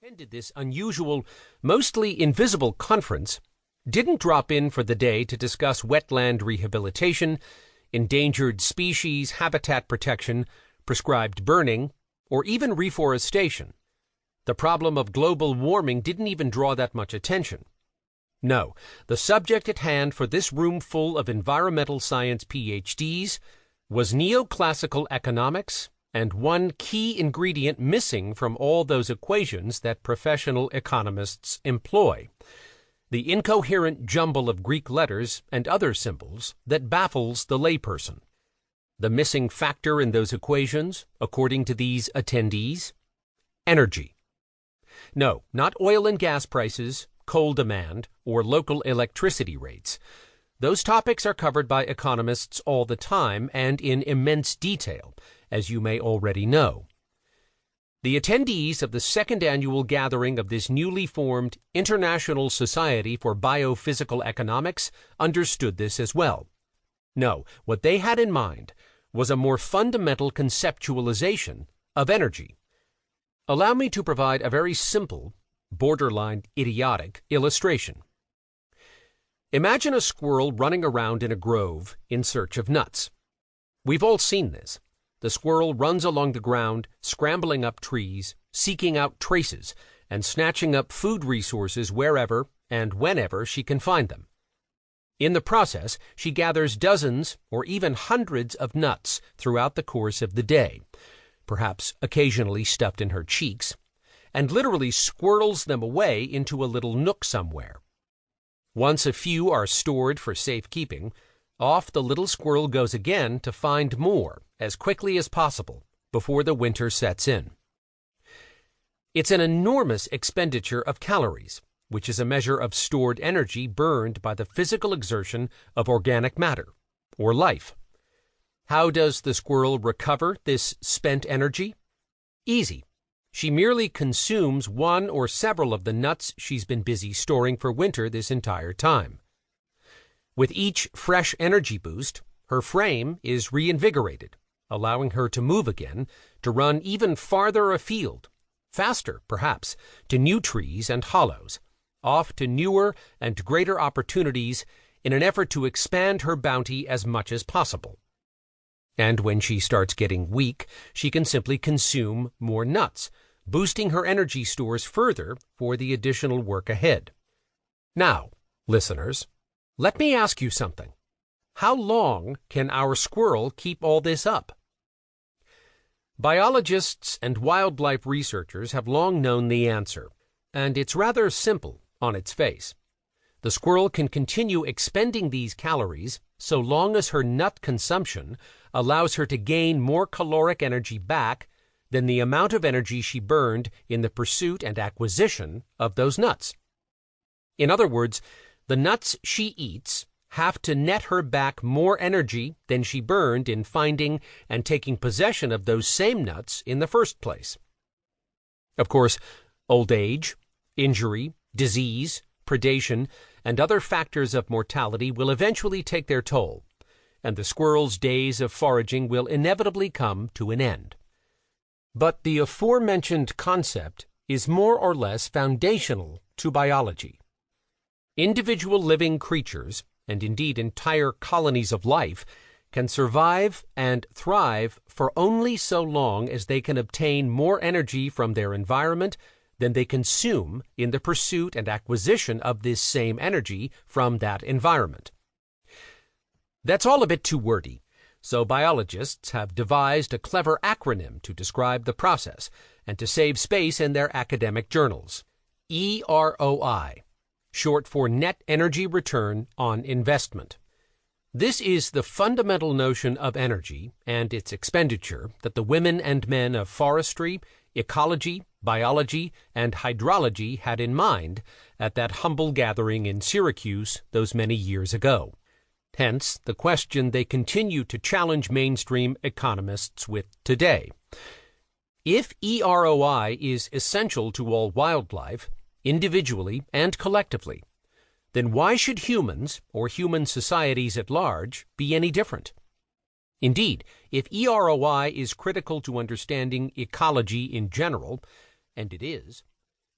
attended this unusual, mostly invisible conference didn't drop in for the day to discuss wetland rehabilitation, endangered species habitat protection, prescribed burning, or even reforestation. The problem of global warming didn't even draw that much attention. No, the subject at hand for this room full of environmental science PhDs was neoclassical economics, and one key ingredient missing from all those equations that professional economists employ: the incoherent jumble of Greek letters and other symbols that baffles the layperson. The missing factor in those equations, according to these attendees: energy. No, not oil and gas prices, coal demand, or local electricity rates. Those topics are covered by economists all the time and in immense detail, as you may already know. The attendees of the second annual gathering of this newly formed International Society for Biophysical Economics understood this as well. No, what they had in mind was a more fundamental conceptualization of energy. Allow me to provide a very simple, borderline idiotic illustration. Imagine a squirrel running around in a grove in search of nuts. We've all seen this. The squirrel runs along the ground, scrambling up trees, seeking out traces, and snatching up food resources wherever and whenever she can find them. In the process, she gathers dozens or even hundreds of nuts throughout the course of the day, perhaps occasionally stuffed in her cheeks, and literally squirrels them away into a little nook somewhere. Once a few are stored for safekeeping, off the little squirrel goes again to find more as quickly as possible before the winter sets in. It's an enormous expenditure of calories, which is a measure of stored energy burned by the physical exertion of organic matter, or life. How does the squirrel recover this spent energy? Easy. She merely consumes one or several of the nuts she's been busy storing for winter this entire time. With each fresh energy boost, her frame is reinvigorated, allowing her to move again, to run even farther afield, faster perhaps, to new trees and hollows, off to newer and greater opportunities in an effort to expand her bounty as much as possible. And when she starts getting weak, she can simply consume more nuts, boosting her energy stores further for the additional work ahead. Now, listeners, let me ask you something. How long can our squirrel keep all this up? Biologists and wildlife researchers have long known the answer, and it's rather simple on its face. The squirrel can continue expending these calories so long as her nut consumption allows her to gain more caloric energy back than the amount of energy she burned in the pursuit and acquisition of those nuts. In other words, the nuts she eats have to net her back more energy than she burned in finding and taking possession of those same nuts in the first place. Of course, old age, injury, disease, predation, and other factors of mortality will eventually take their toll, and the squirrel's days of foraging will inevitably come to an end. But the aforementioned concept is more or less foundational to biology. Individual living creatures, and indeed entire colonies of life, can survive and thrive for only so long as they can obtain more energy from their environment than they consume in the pursuit and acquisition of this same energy from that environment. That's all a bit too wordy, so biologists have devised a clever acronym to describe the process and to save space in their academic journals: EROI, short for Net Energy Return on Investment. This is the fundamental notion of energy and its expenditure that the women and men of forestry, ecology, biology, and hydrology had in mind at that humble gathering in Syracuse those many years ago. Hence, the question they continue to challenge mainstream economists with today. If EROI is essential to all wildlife, individually and collectively, then why should humans, or human societies at large, be any different? Indeed, if EROI is critical to understanding ecology in general, and it is,